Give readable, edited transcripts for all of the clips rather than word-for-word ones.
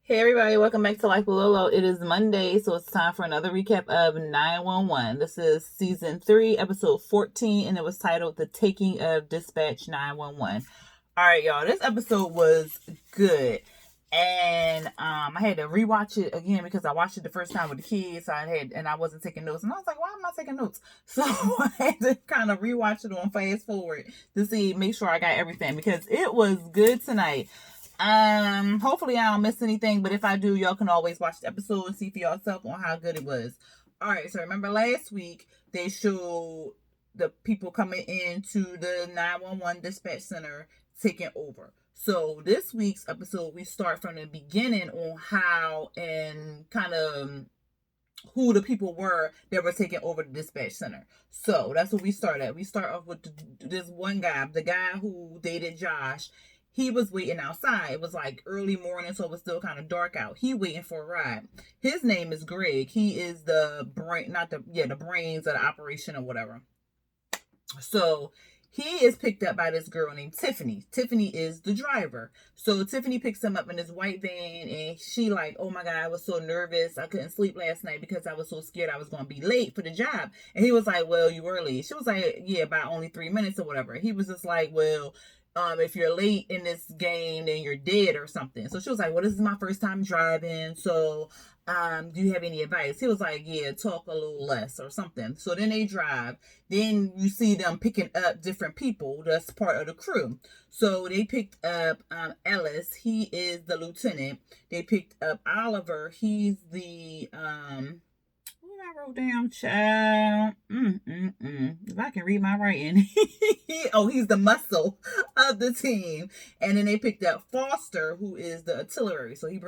Hey everybody, welcome back to Life with Lolo. It is Monday, so it's time for another recap of 911. This is season 3, episode 14, and it was titled The Taking of Dispatch 911. Alright, y'all, this episode was good. And I had to rewatch it again because I watched it the first time with the kids. I wasn't taking notes, and I was like, "Why am I taking notes?" So I had to kind of rewatch it on fast forward to make sure I got everything because it was good tonight. Hopefully I don't miss anything, but if I do, y'all can always watch the episode and see for yourself on how good it was. All right, so remember last week they showed the people coming into the 911 dispatch center taking over. So this week's episode, we start from the beginning on how and kind of who the people were that were taking over the dispatch center. So that's what we start at. We start off with this one guy, the guy who dated Josh. He was waiting outside. It was like early morning, so it was still kind of dark out. He waiting for a ride. His name is Greg. He is the brain, not the the brains of the operation or whatever. So he is picked up by this girl named Tiffany. Tiffany is the driver. So Tiffany picks him up in this white van, and she like, "Oh my God, I was so nervous. I couldn't sleep last night because I was so scared I was going to be late for the job." And he was like, "Well, you were late." She was like, "Yeah, by only 3 minutes or whatever." He was just like, "Well, if you're late in this game, then you're dead or something." So she was like, "Well, this is my first time driving. So do you have any advice?" He was like, "Yeah, talk a little less or something." So then they drive. Then you see them picking up different people that's part of the crew. So they picked up Ellis. He is the lieutenant. They picked up Oliver. He's the what I wrote down, child. If I can read my writing. He's the muscle of the team. And then they picked up Foster, who is the artillery. So he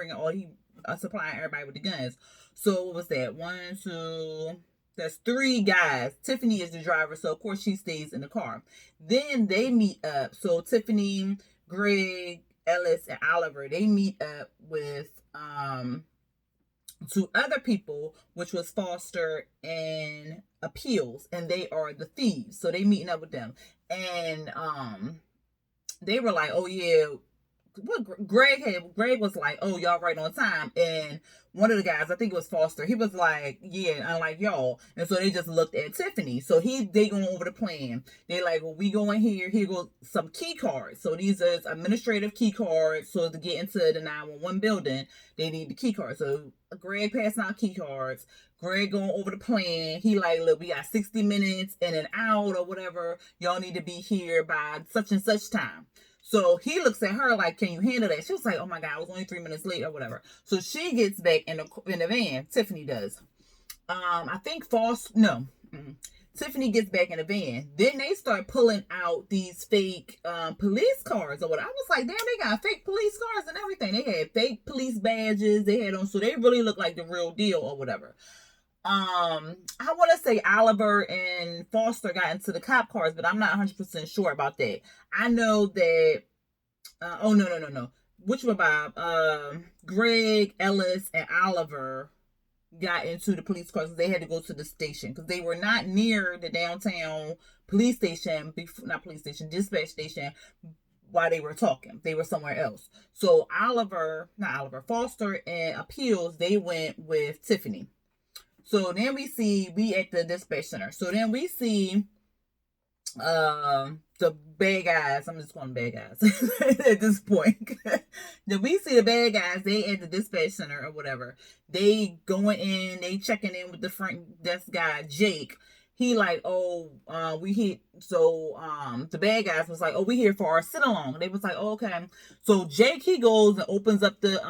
supplying everybody with the guns. So what was that? One, two. That's 3 guys. Tiffany is the driver, so of course she stays in the car. Then they meet up. So Tiffany, Greg, Ellis, and Oliver, they meet up with 2 other people, which was Foster and Appeals, and they are the thieves. So they meeting up with them. And they were like, "Oh yeah." What Greg was like, "Oh, y'all right on time." And one of the guys, I think it was Foster, he was like, "Yeah," I'm like, "Y'all." And so they just looked at Tiffany. So they going over the plan. They like, "Well, we go in here goes some key cards." So these are administrative key cards. So to get into the 911 building, they need the key cards. So Greg passing out key cards. Greg going over the plan. He like, "Look, we got 60 minutes and an hour or whatever. Y'all need to be here by such and such time." So he looks at her like, "Can you handle that?" She was like, "Oh my God, I was only 3 minutes late or whatever." So she gets back in the van. Tiffany does. I think Tiffany gets back in the van. Then they start pulling out these fake police cars or what. I was like, "Damn, they got fake police cars and everything." They had fake police badges. They had on, so they really look like the real deal or whatever. I want to say Oliver and Foster got into the cop cars, but I'm not 100% sure about that. I know that oh no. Which one, Bob? Greg, Ellis, and Oliver got into the police cars because they had to go to the station because they were not near the downtown police station, not police station, dispatch station, while they were talking. They were somewhere else. So Foster and Appeals, they went with Tiffany. So then we at the dispatch center. So then we see the bad guys. I'm just calling them bad guys at this point. Then we see the bad guys. They at the dispatch center or whatever. They going in. They checking in with the front desk guy, Jake. He like, "Oh, we hit." So the bad guys was like, "Oh, we here for our sit along." They was like, "Oh, okay." So Jake, he goes and opens up the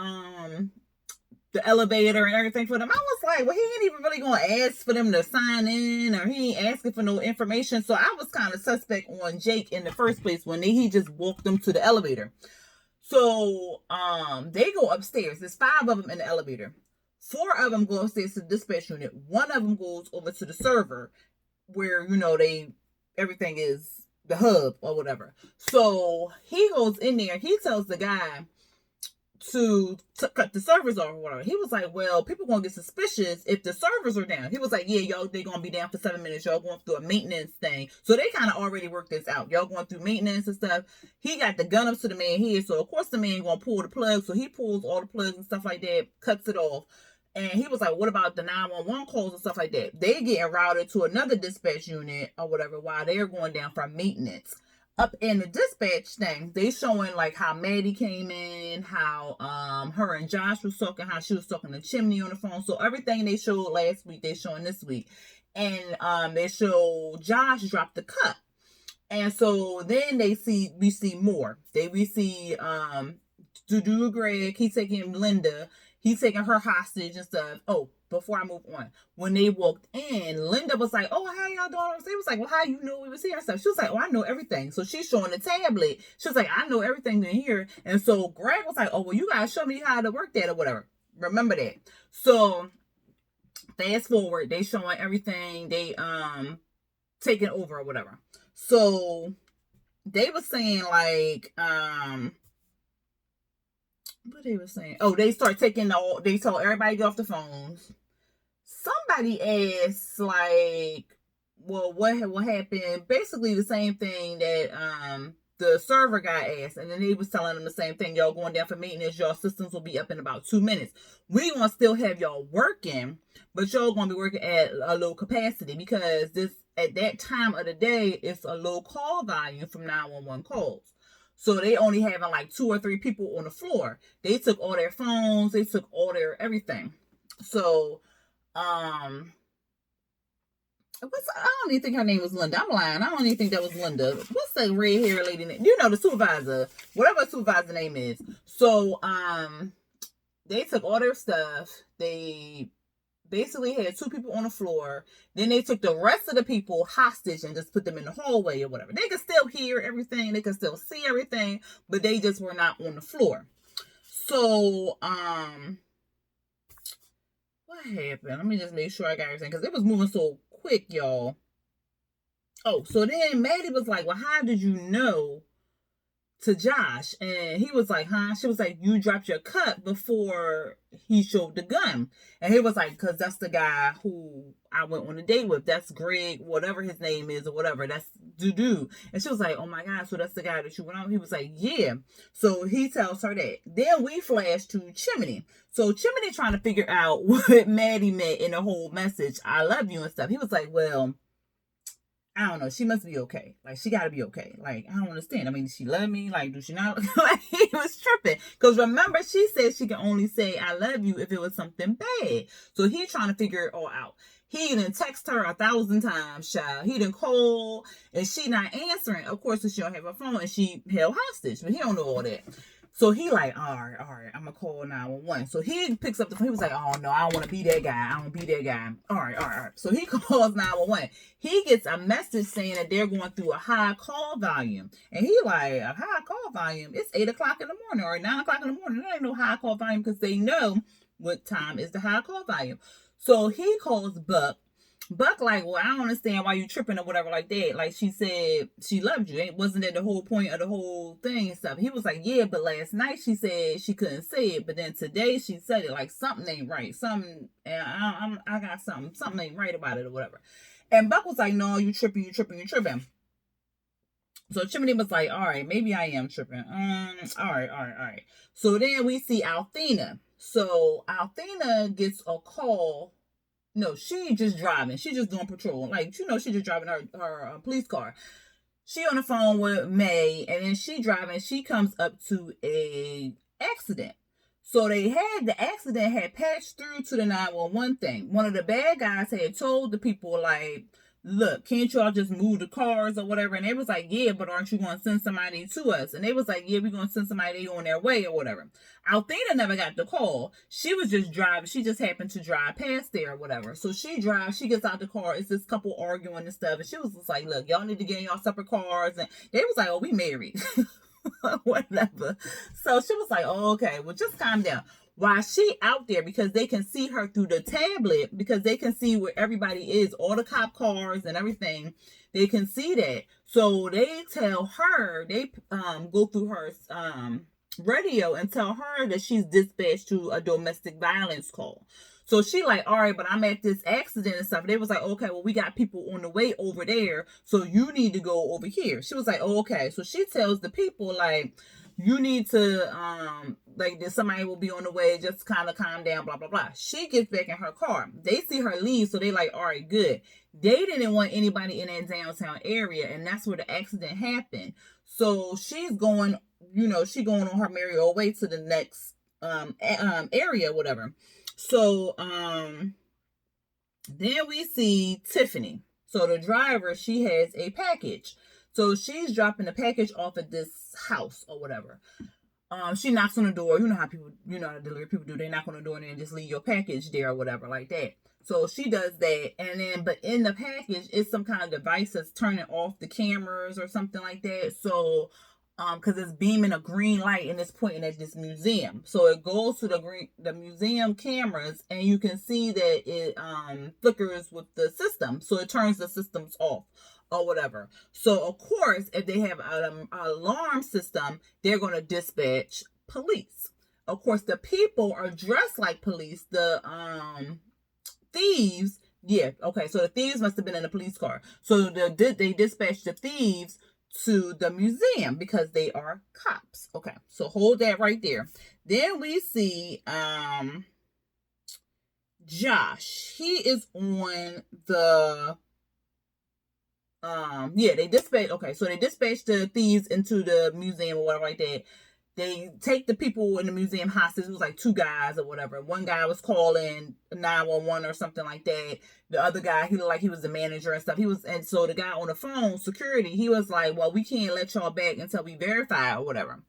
elevator and everything for them. I was like, well, he ain't even really going to ask for them to sign in, or he ain't asking for no information. So I was kind of suspect on Jake in the first place when he just walked them to the elevator. So they go upstairs. There's 5 of them in the elevator. 4 of them go upstairs to the dispatch unit. 1 of them goes over to the server where, everything is the hub or whatever. So he goes in there. He tells the guy to cut the servers off or whatever. He was like, well, people gonna get suspicious if the servers are down. He was like, yeah, y'all, they gonna be down for 7 minutes. Y'all going through a maintenance thing. So they kind of already worked this out. Y'all going through maintenance and stuff. He got the gun up to the man here. So of course the man gonna pull the plug. So he pulls all the plugs and stuff like that, cuts it off. And he was like, what about the 911 calls and stuff like that? They getting routed to another dispatch unit or whatever while they're going down for maintenance. Up in the dispatch thing, they showing like how Maddie came in, how her and Josh was talking, how she was talking to Chimney on the phone. So everything they showed last week, they showing this week. And they show Josh drop the cup. And so then we see more. We see Dudu Greg, he's taking Linda, he's taking her hostage and stuff. Oh, before I move on, when they walked in, Linda was like, oh, how y'all doing? He was like, well, how you know we was here and stuff? She was like, oh, I know everything. So she's showing the tablet. She was like, I know everything in here. And so Greg was like, oh, well, you guys show me how to work that or whatever. Remember that. So fast forward, they showing everything. They taking over or whatever. So they were saying like what they were saying. Oh, they start taking they told everybody get off the phones. Somebody asked like, well, what happened? Basically the same thing that the server guy asked, and then he was telling them the same thing. Y'all going down for maintenance. Y'all systems will be up in about 2 minutes. We gonna still have y'all working, but y'all gonna be working at a low capacity because this at that time of the day it's a low call volume from 911 calls. So they only having like 2 or 3 people on the floor. They took all their phones. They took all their everything. So I don't even think her name was Linda. I'm lying. I don't even think that was Linda. What's the red hair lady name? You know, the supervisor, whatever the supervisor name is. So they took all their stuff. They basically had 2 people on the floor. Then they took the rest of the people hostage and just put them in the hallway or whatever. They could still hear everything. They could still see everything, but they just were not on the floor. So what happened? Let me just make sure I got everything because it was moving so quick, y'all. Oh, so then Maddie was like, well, how did you know? To Josh, and he was like, huh? She was like, you dropped your cut before he showed the gun. And he was like, because that's the guy who I went on a date with. That's Greg, whatever his name is or whatever. That's Dudu. And she was like, oh my God, so that's the guy that you went on? He was like, yeah. So he tells her that. Then we flash to Chimney. So Chimney trying to figure out what Maddie meant in the whole message, I love you and stuff. He was like, well, I don't know. She must be okay. Like, she got to be okay. Like, I don't understand. I mean, does she love me? Like, do she not? Like, he was tripping. Because remember, she said she can only say, I love you if it was something bad. So he's trying to figure it all out. He done text her 1,000 times, child. He done call, and she not answering. Of course, she don't have her phone, and she held hostage. But he don't know all that. So he like, all right, I'm going to call 911. So he picks up the phone. He was like, oh, no, I don't want to be that guy. I don't want to be that guy. All right. So he calls 911. He gets a message saying that they're going through a high call volume. And he like, a high call volume? It's 8 o'clock in the morning or 9 o'clock in the morning. There ain't no high call volume because they know what time is the high call volume. So he calls Buck. Buck like, well, I don't understand why you tripping or whatever like that. Like, she said she loved you. It wasn't that the whole point of the whole thing and stuff. He was like, yeah, but last night she said she couldn't say it, but then today she said it. Like, something ain't right. Something, and I got something. Something ain't right about it or whatever. And Buck was like, no, you tripping. So Chimney was like, all right, maybe I am tripping. All right. So then we see Athena. So Athena gets a call. No, she just driving. She just doing patrol. Like, she just driving her police car. She on the phone with May, and then she driving. She comes up to a accident. So the accident had passed through to the 911 thing. One of the bad guys had told the people, like, look, can't y'all just move the cars or whatever? And they was like, yeah, but aren't you going to send somebody to us? And they was like, yeah, we're going to send somebody on their way or whatever. Athena never got the call. She was just driving. She just happened to drive past there or whatever. So she drives. She gets out the car. It's this couple arguing and stuff. And she was just like, look, y'all need to get in y'all separate cars. And they was like, oh, we married. Whatever. So she was like, oh, okay, well, just calm down. While she out there, because they can see her through the tablet, because they can see where everybody is, all the cop cars and everything, they can see that. So they tell her, they go through her radio and tell her that she's dispatched to a domestic violence call. So she like, all right, but I'm at this accident and stuff. They was like, okay, well, we got people on the way over there, so you need to go over here. She was like, oh, okay. So she tells the people like, you need to like that somebody will be on the way, just kind of calm down, blah blah blah. She gets back in her car. They see her leave, so they like, all right, good. They didn't want anybody in that downtown area, and that's where the accident happened. So she's going, she going on her merry old way to the next area, whatever. So then we see Tiffany. So the driver, she has a package. So she's dropping the package off at this house or whatever. She knocks on the door. You know how delivery people do. They knock on the door and just leave your package there or whatever like that. So she does that, and then but in the package is some kind of device that's turning off the cameras or something like that. So because it's beaming a green light and it's pointing at this museum. So it goes to the museum cameras, and you can see that it flickers with the system. So it turns the systems off or whatever. So of course, if they have an alarm system, they're going to dispatch police. Of course, the people are dressed like police. The thieves, yeah, okay. So the thieves must have been in a police car. So they dispatched the thieves to the museum because they are cops. Okay, so hold that right there. Then we see Josh. He is on the they dispatch. Okay, so they dispatched the thieves into the museum or whatever like that. They take the people in the museum hostage. It was like 2 guys or whatever. One guy was calling 911 or something like that. The other guy, he looked like he was the manager and stuff. And so the guy on the phone, security, he was like, well, we can't let y'all back until we verify or whatever.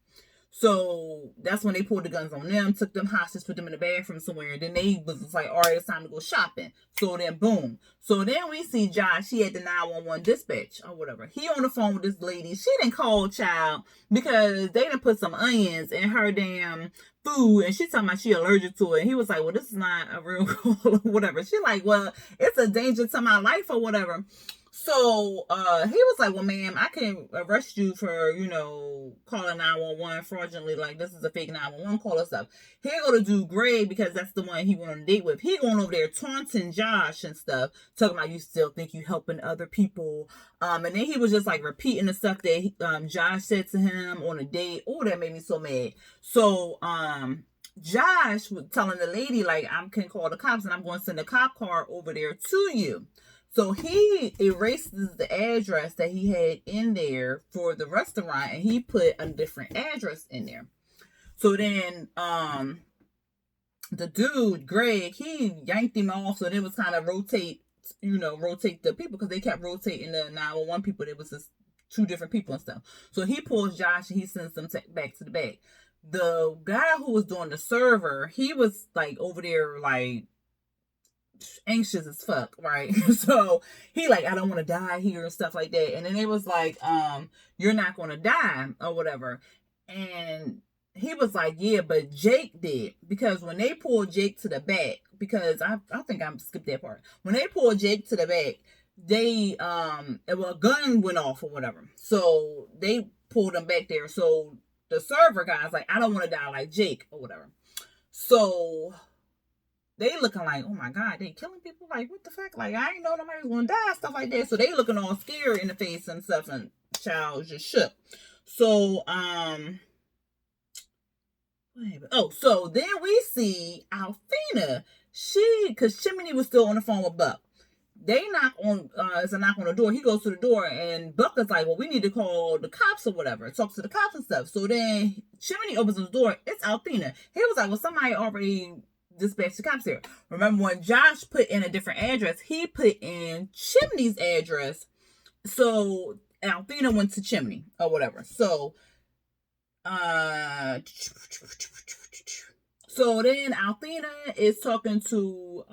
So that's when they pulled the guns on them, took them hostage, put them in the bathroom somewhere. And then they was like, all right, it's time to go shopping. So then boom. So then we see Josh, he had the 911 dispatch or whatever. He on the phone with this lady. She didn't call child because they didn't put some onions in her damn food, and she talking about she allergic to it. And he was like, well, this is not a real call or whatever. She like, well, it's a danger to my life or whatever. So he was like, well, ma'am, I can arrest you for, calling 911 fraudulently, like this is a fake 911 call or stuff. He go to do Greg because that's the one he went on a date with. He going over there taunting Josh and stuff, talking about you still think you helping other people. And then he was just like repeating the stuff that Josh said to him on a date. Oh, that made me so mad. So Josh was telling the lady, like, I can call the cops and I'm going to send a cop car over there to you. So he erases the address that he had in there for the restaurant, and he put a different address in there. So then the dude, Greg, he yanked him off, so it was kind of rotate the people, because they kept rotating the 911 people. There was just 2 different people and stuff. So he pulls Josh and he sends them back to the back. The guy who was doing the server, he was like over there like anxious as fuck, right? So he like, I don't want to die here and stuff like that. And then it was like, you're not going to die or whatever. And he was like, yeah, but Jake did. Because when they pulled Jake to the back, because I think I'm skipped that part. When they pulled Jake to the back, they a gun went off or whatever. So they pulled him back there. So the server guy's like, I don't want to die like Jake or whatever. So they looking like, oh my God, they killing people? Like, what the fuck? Like, I ain't know nobody was gonna die, stuff like that. So they looking all scared in the face and stuff, and child just shook. So, so then we see Athena. Cause Chimney was still on the phone with Buck. They knock on, it's a knock on the door. He goes to the door, and Buck is like, well, we need to call the cops or whatever. Talks to the cops and stuff. So then Chimney opens his door. It's Athena. He was like, well, somebody already dispatch the cops here. Remember when Josh put in a different address, he put in Chimney's address. So Athena went to Chimney or whatever. So then Athena is talking to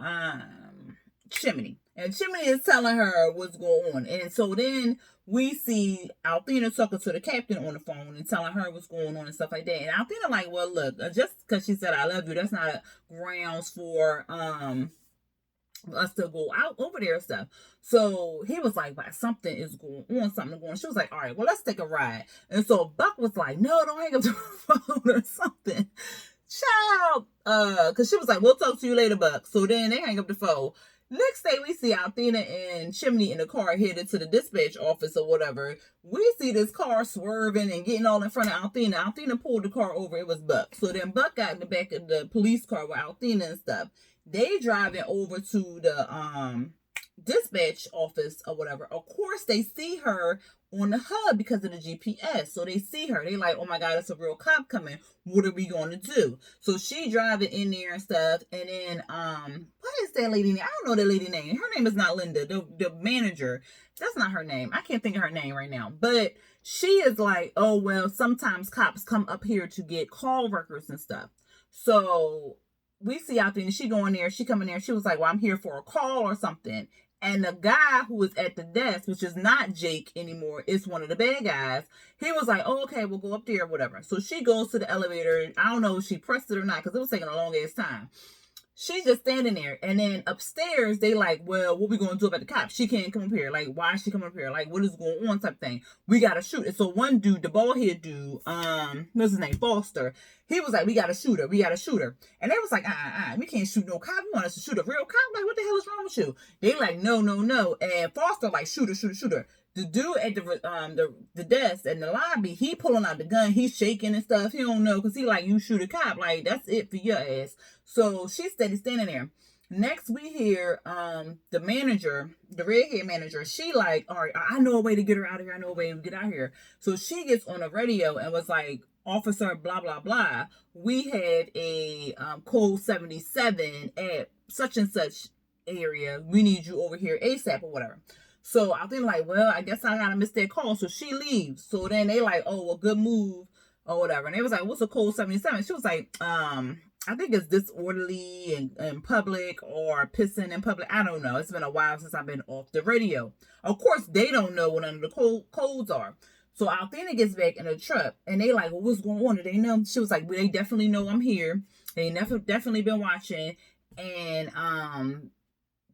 Chimney. And Chimney is telling her what's going on. And so then we see Athena talking to the captain on the phone and telling her what's going on and stuff like that. And Athena like, well, look, just because she said I love you, that's not grounds for us to go out over there and stuff. So he was like, well, something is going on, something going on. She was like, all right, well, let's take a ride. And so Buck was like, no, don't hang up the phone or something. Child, because she was like, we'll talk to you later, Buck. So then they hang up the phone. Next day, we see Athena and Chimney in the car headed to the dispatch office or whatever. We see this car swerving and getting all in front of Athena. Athena pulled the car over. It was Buck. So then Buck got in the back of the police car with Athena and stuff. They driving over to the dispatch office or whatever. Of course, they see her on the hub because of the GPS. So they see her. They like, oh my God, it's a real cop coming. What are we going to do? So she driving in there and stuff. And then, what is that lady name? I don't know that lady name. Her name is not Linda. The manager. That's not her name. I can't think of her name right now. But she is like, oh, well, sometimes cops come up here to get call workers and stuff. So we see out there and she go in there. She come in there. She was like, well, I'm here for a call or something. And the guy who was at the desk, which is not Jake anymore, is one of the bad guys. He was like, oh, okay, we'll go up there or whatever. So she goes to the elevator. I don't know if she pressed it or not because it was taking a long ass time. She's just standing there. And then upstairs, they like, well, what we going to do about the cops? She can't come up here. Like, why is she coming up here? Like, what is going on type thing? We got to shoot. And so one dude, the bald head dude, what's his name? Foster. He was like, we got to shoot her. We got to shoot her. And they was like, we can't shoot no cop. You want us to shoot a real cop? Like, what the hell is wrong with you? They like, no. And Foster like, shoot her. The dude at the desk in the lobby, he pulling out the gun. He's shaking and stuff. He don't know because he like, you shoot a cop. Like, that's it for your ass. So she's steady standing there. Next, we hear the manager, the redhead manager. She like, all right, I know a way to get her out of here. I know a way to get out of here. So she gets on the radio and was like, officer, blah, blah, blah. We have a code 77 at such and such area. We need you over here ASAP or whatever. So I think like, well, I guess I gotta miss that call. So she leaves. So then they like, oh, well, good move or whatever. And they was like, what's a code 77? She was like, I think it's disorderly in public or pissing in public. I don't know. It's been a while since I've been off the radio. Of course, they don't know what none of the codes are. So Athena gets back in the truck and they like, well, what's going on? Do they know? She was like, well, they definitely know I'm here. They definitely been watching. And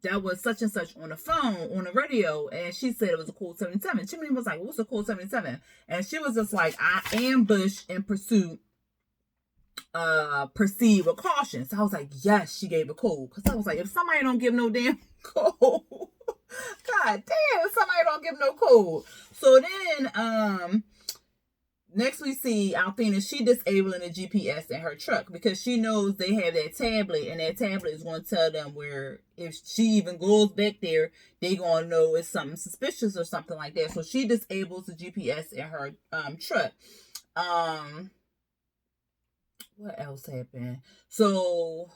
that was such and such on the phone, on the radio, and she said it was a code 77. Chimney was like, what's a code 77? And she was just like, I ambush in pursuit, proceed with caution. So I was like, yes, she gave a code. Because I was like, if somebody don't give no damn code, God damn, if somebody don't give no code. So then, next we see Athena, she disabling the GPS in her truck because she knows they have that tablet and that tablet is going to tell them where if she even goes back there, they going to know it's something suspicious or something like that. So she disables the GPS in her truck. What else happened? So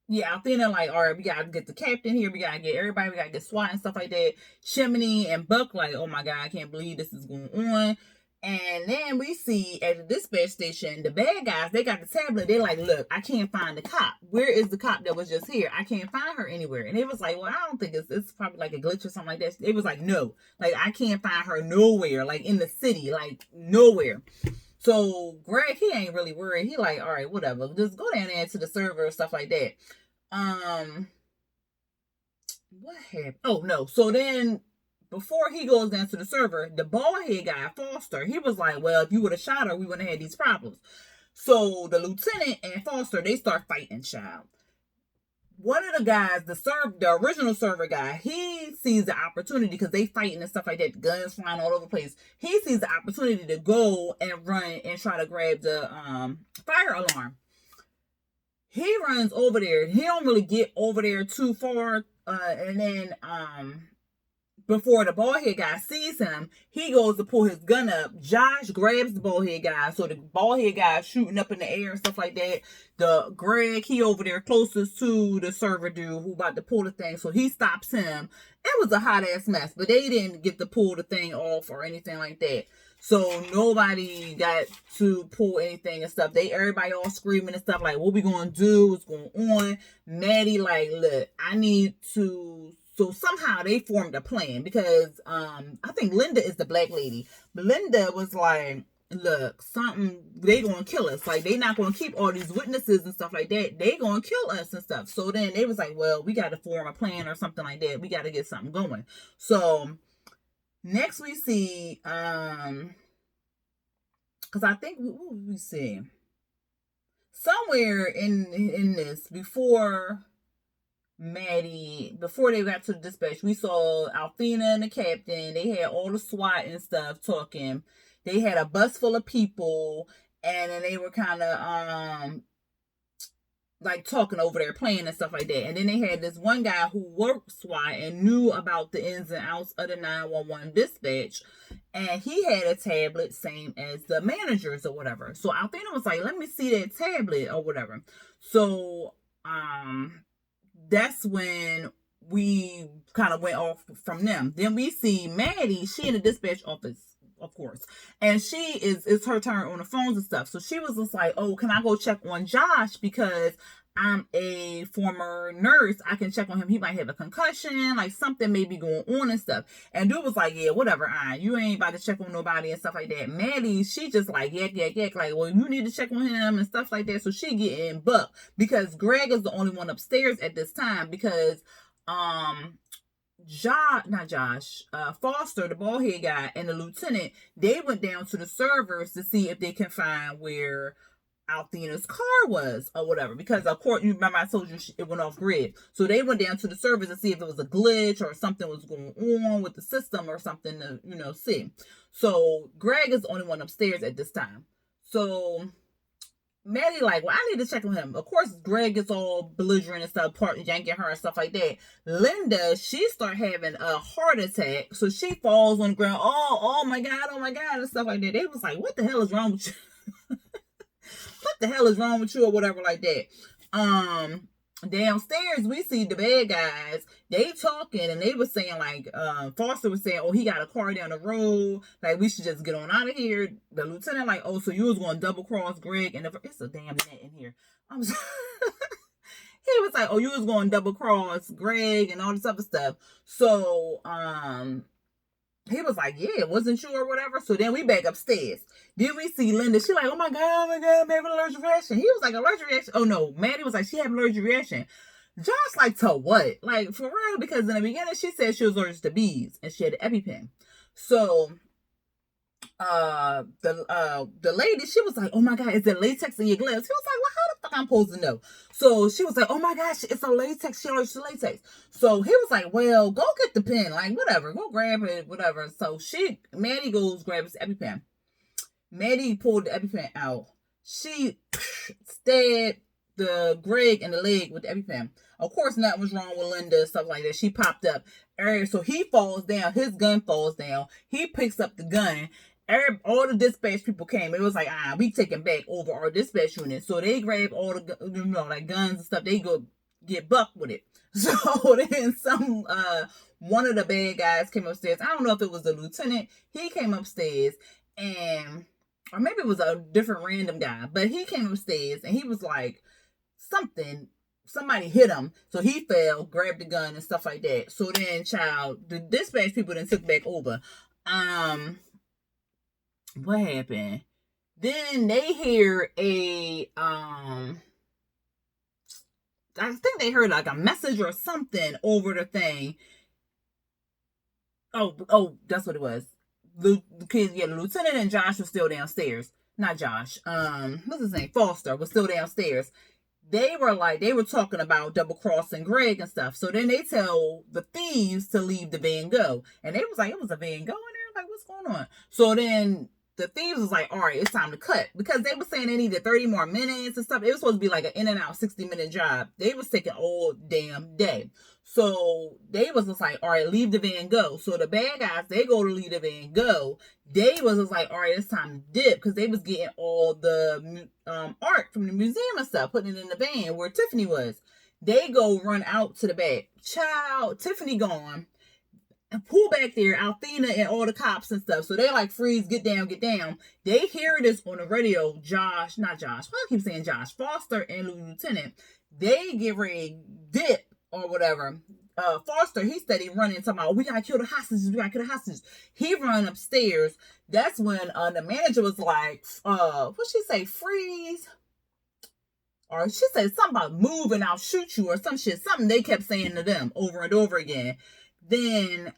yeah, Athena like, all right, we gotta get the captain here, we gotta get everybody, we gotta get SWAT and stuff like that. Chimney and Buck like, oh my God, I can't believe this is going on. And then we see at the dispatch station, the bad guys, they got the tablet. They're like, look, I can't find the cop. Where is the cop that was just here? I can't find her anywhere. And it was like, well, I don't think it's probably like a glitch or something like that. It was like, no, like I can't find her nowhere, like in the city, like nowhere. So Greg, he ain't really worried. He like, all right, whatever. Just go down there to the server and stuff like that. What happened? Oh no. So then before he goes down to the server, the bald head guy, Foster, he was like, well, if you would have shot her, we wouldn't have had these problems. So the lieutenant and Foster, they start fighting, child. One of the guys, the original server guy, he sees the opportunity because they fighting and stuff like that, guns flying all over the place. He sees the opportunity to go and run and try to grab the fire alarm. He runs over there. He don't really get over there too far. And then before the bald head guy sees him, he goes to pull his gun up. Josh grabs the bald head guy. So the bald head guy is shooting up in the air and stuff like that. The Greg, he over there closest to the server dude who about to pull the thing. So he stops him. It was a hot ass mess, but they didn't get to pull the thing off or anything like that. So nobody got to pull anything and stuff. Everybody all screaming and stuff like, what we gonna do? What's going on? Maddie like, look, I need to. So somehow they formed a plan because I think Linda is the black lady. Linda was like, look, they gonna kill us. Like, they not gonna keep all these witnesses and stuff like that. They gonna kill us and stuff. So then they was like, well, we got to form a plan or something like that. We got to get something going. So next we see, because I think, what we see? Somewhere in this, before they got to the dispatch, we saw Athena and the captain. They had all the SWAT and stuff talking. They had a bus full of people, and then they were kind of like talking over there, playing and stuff like that. And then they had this one guy who worked SWAT and knew about the ins and outs of the 911 dispatch, and he had a tablet same as the managers or whatever. So Athena was like, let me see that tablet or whatever. So that's when we kind of went off from them. Then we see Maddie, she in the dispatch office, of course, and it's her turn on the phones and stuff. So she was just like, oh, can I go check on Josh, because I'm a former nurse, I can check on him, he might have a concussion, like something may be going on and stuff. And dude was like, yeah, whatever, you ain't about to check on nobody and stuff like that. Maddie, she just like yak, like, well, you need to check on him and stuff like that. So she getting bucked, because Greg is the only one upstairs at this time, because Foster, the bald head guy, and the lieutenant, they went down to the servers to see if they can find where Athena's car was or whatever, because of course, you remember I told you it went off grid. So they went down to the servers to see if it was a glitch or something was going on with the system or something to, see. So Greg is the only one upstairs at this time. So Maddie like, well, I need to check on him. Of course, Greg gets all belligerent and stuff, yanking her and stuff like that. Linda, she start having a heart attack, so she falls on the ground. Oh my God, and stuff like that. They was like, what the hell is wrong with you? What the hell is wrong with you or whatever like that. Downstairs we see the bad guys, they talking, and they were saying like, Foster was saying, oh, he got a car down the road, like we should just get on out of here. The lieutenant like, oh, so you was going to double cross Greg, and it's a damn net in here. He was like, oh, you was going to double cross Greg and all this other stuff. So he was like, yeah, wasn't you or whatever. So then we back upstairs. Then we see Linda. She like, oh my God, I'm having an allergic reaction. He was like, allergic reaction. Oh no, Maddie was like, she had an allergic reaction. Josh like, to what? Like, for real? Because in the beginning she said she was allergic to bees and she had an EpiPen. So the lady, she was like, oh my God, is there latex in your gloves? He was like, well, how the fuck I'm supposed to know? So she was like, oh my gosh, it's a latex, she allergic to latex. So he was like, well, go get the pen, like whatever, go grab it, whatever. So Maddie goes grab his EpiPen. Maddie pulled the EpiPen out. She stabbed the Greg in the leg with the EpiPen. Of course, nothing was wrong with Linda, stuff like that. She popped up. So he falls down. His gun falls down. He picks up the gun. All the dispatch people came. It was like, we taking back over our dispatch unit. So they grab all the, like guns and stuff. They go get bucked with it. So then one of the bad guys came upstairs. I don't know if it was the lieutenant. He came upstairs or maybe it was a different random guy, but he came upstairs and he was like, somebody hit him. So he fell, grabbed the gun and stuff like that. So then, the dispatch people then took back over. What happened? Then they hear I think they heard like a message or something over the thing. Oh, that's what it was. The lieutenant and Josh were still downstairs. Not Josh. What's his name? Foster was still downstairs. They were talking about double crossing Greg and stuff. So then they tell the thieves to leave the Van Gogh. And they was like, it was a Van Gogh in there? Like, what's going on? So then the thieves was like, all right, it's time to cut. Because they were saying they needed 30 more minutes and stuff. It was supposed to be like an in and out 60-minute job. They was taking all damn day. So they was just like, all right, leave the Van Gogh. So the bad guys, they go to leave the Van Gogh. They was just like, all right, it's time to dip. Because they was getting all the art from the museum and stuff, putting it in the van where Tiffany was. They go run out to the back. Tiffany gone. And pull back there, Athena and all the cops and stuff. So they like, freeze, get down. They hear this on the radio. Why I keep saying Josh? Foster and Lieutenant, they get ready to dip or whatever. Foster, he steady running, talking about, we gotta kill the hostages, we gotta kill the hostages. He run upstairs. That's when the manager was like, what she say, freeze? Or she said something about move and I'll shoot you or some shit. Something they kept saying to them over and over again. Then,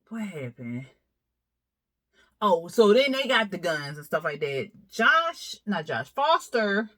what happened? Oh, so then they got the guns and stuff like that. Foster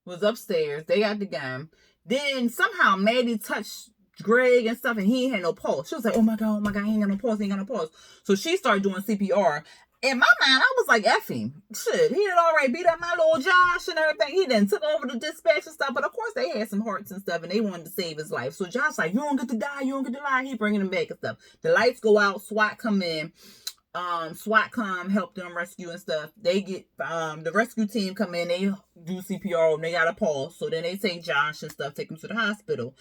was upstairs. They got the gun. Then somehow Maddie touched Greg and stuff, and he ain't had no pulse. She was like, oh my God, he ain't got no pulse, So she started doing CPR. In my mind, I was like, F him. Shit, he had already beat up my little Josh and everything. He then took over the dispatch and stuff. But of course, they had some hearts and stuff, and they wanted to save his life. So Josh like, you don't get to die. He bringing him back and stuff. The lights go out. SWAT come in. SWAT come help them rescue and stuff. They get the rescue team come in, they do CPR and they got a pulse. So then they take Josh and stuff, take him to the hospital.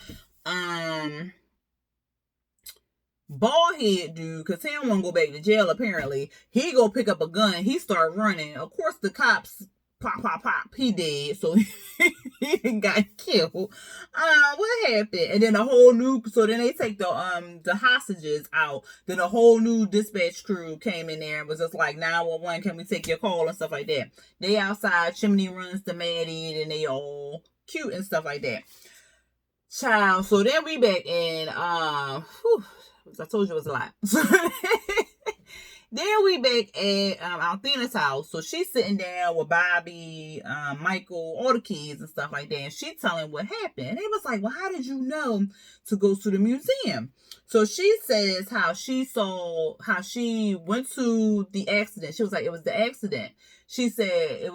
Baldhead dude, because he don't want to go back to jail apparently. He go pick up a gun, he start running. Of course the cops pop, he dead, so he got killed. What happened? And then so then they take the hostages out. Then a whole new dispatch crew came in there and was just like, 911, can we take your call and stuff like that. They outside, Chimney runs to Maddie, and they all cute and stuff like that. Child, so then we back in, I told you it was a lot. Then we back at Athena's house. So she's sitting down with Bobby, Michael, all the kids and stuff like that. And she telling what happened. And it was like, well, how did you know to go to the museum? So she says how she went to the accident. She was like, it was the accident. She said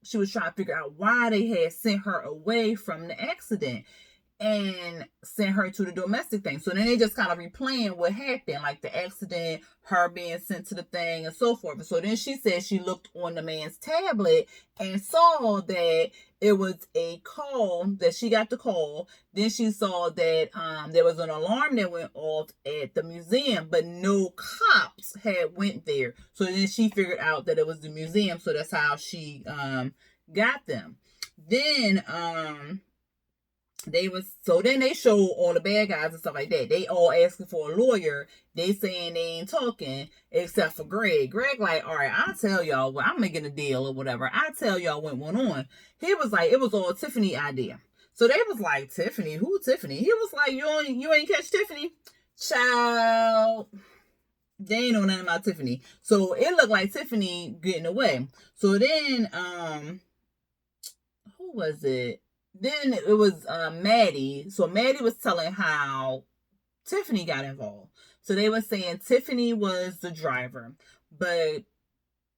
she was trying to figure out why they had sent her away from the accident and sent her to the domestic thing. So then they just kind of replaying what happened, like the accident, her being sent to the thing and so forth. So then she said she looked on the man's tablet and saw that it was a call, that she got the call. Then she saw that there was an alarm that went off at the museum, but no cops had went there. So then she figured out that it was the museum. So that's how she got them. Then then they show all the bad guys and stuff like that. They all asking for a lawyer. They saying they ain't talking except for Greg. Greg like, all right, I'll tell y'all, I'm making a deal or whatever. I'll tell y'all what went on. He was like, it was all Tiffany idea. So they was like, Tiffany? Who Tiffany? He was like, you ain't catch Tiffany? Child. They ain't know nothing about Tiffany. So it looked like Tiffany getting away. So then, who was it? Then it was Maddie. So Maddie was telling how Tiffany got involved. So they were saying Tiffany was the driver, but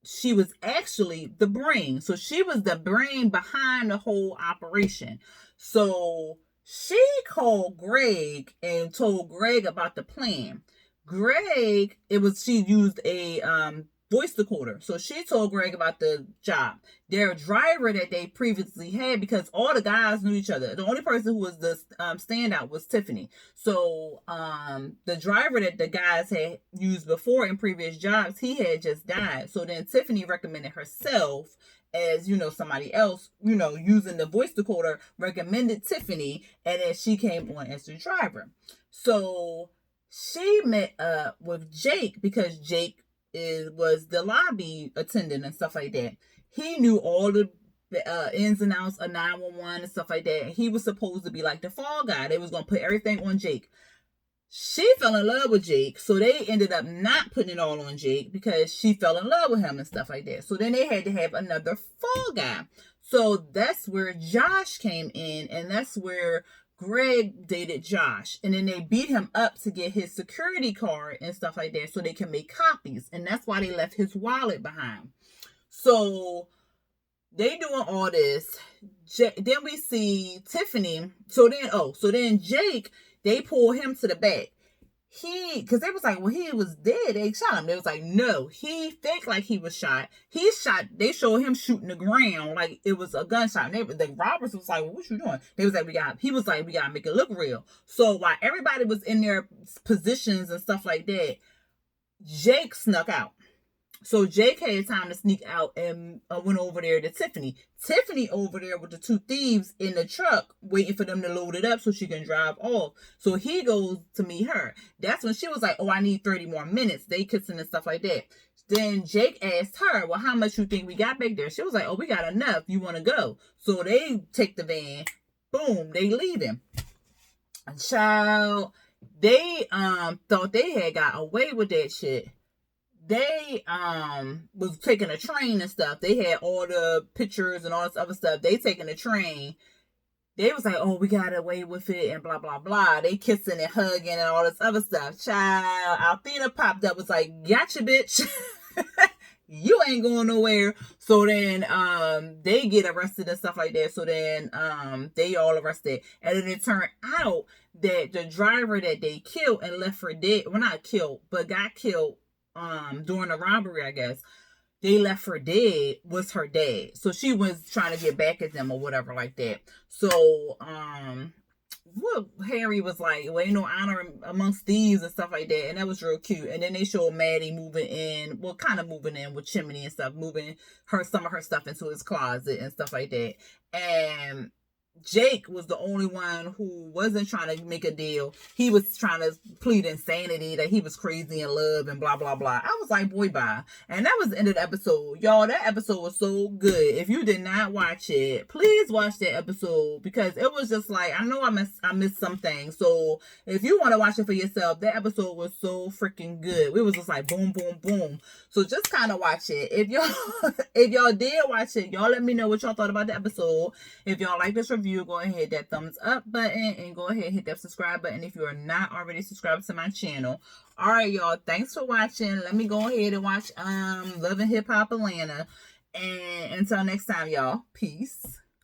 she was actually the brain. So she was the brain behind the whole operation. So she called Greg and told Greg about the plan. She used a voice recorder. So she told Greg about the job. Their driver that they previously had, because all the guys knew each other. The only person who was the standout was Tiffany. So the driver that the guys had used before in previous jobs, he had just died. So then Tiffany recommended herself as, somebody else, using the voice recorder, recommended Tiffany, and then she came on as the driver. So she met up with Jake because Jake was the lobby attendant and stuff like that. He knew all the ins and outs of 911 and stuff like that. He was supposed to be like the fall guy. They was going to put everything on Jake. She fell in love with Jake, so they ended up not putting it all on Jake because she fell in love with him and stuff like that. So then they had to have another fall guy. So that's where Josh came in, and that's where Greg dated Josh, and then they beat him up to get his security card and stuff like that so they can make copies, and that's why they left his wallet behind. So they doing all this. Then we see Tiffany. So then Jake, they pull him to the back. Because they was like, well, he was dead. They shot him. They was like, no, he faked like he was shot. He shot. They showed him shooting the ground like it was a gunshot. And the robbers was like, well, what you doing? They was like, we gotta make it look real. So while everybody was in their positions and stuff like that, Jake snuck out. So Jake had time to sneak out and went over there to Tiffany. Tiffany over there with the two thieves in the truck waiting for them to load it up so she can drive off. So he goes to meet her. That's when she was like, oh, I need 30 more minutes. They kissing and stuff like that. Then Jake asked her, well, how much you think we got back there? She was like, oh, we got enough. You want to go? So they take the van. Boom, they leaving. Child, they thought they had got away with that shit. They was taking a train and stuff. They had all the pictures and all this other stuff. They taking a train. They was like, oh, we got away with it and blah blah blah. They kissing and hugging and all this other stuff. Child, Athena popped up, was like, gotcha, bitch. You ain't going nowhere. So then they get arrested and stuff like that. So then they all arrested. And then it turned out that the driver that they killed and left for dead, well, not killed, but got killed during the robbery, I guess, they left for dead, was her dad. So she was trying to get back at them or whatever like that. So well, Harry was like, well, ain't no honor amongst thieves and stuff like that. And that was real cute. And then they showed Maddie moving in, well, kind of moving in with Chimney and stuff, moving some of her stuff into his closet and stuff like that. And Jake was the only one who wasn't trying to make a deal. He was trying to plead insanity, that he was crazy in love and blah, blah, blah. I was like, boy, bye. And that was the end of the episode. Y'all, that episode was so good. If you did not watch it, please watch that episode, because it was just like, I know I missed some things. So if you want to watch it for yourself, that episode was so freaking good. It was just like boom, boom, boom. So just kind of watch it. If y'all did watch it, y'all let me know what y'all thought about the episode. If y'all like this review, go ahead, hit that thumbs up button, and go ahead, hit that subscribe button if you are not already subscribed to my channel. All right, y'all, thanks for watching. Let me go ahead and watch Love and Hip Hop Atlanta, and until next time, y'all, peace.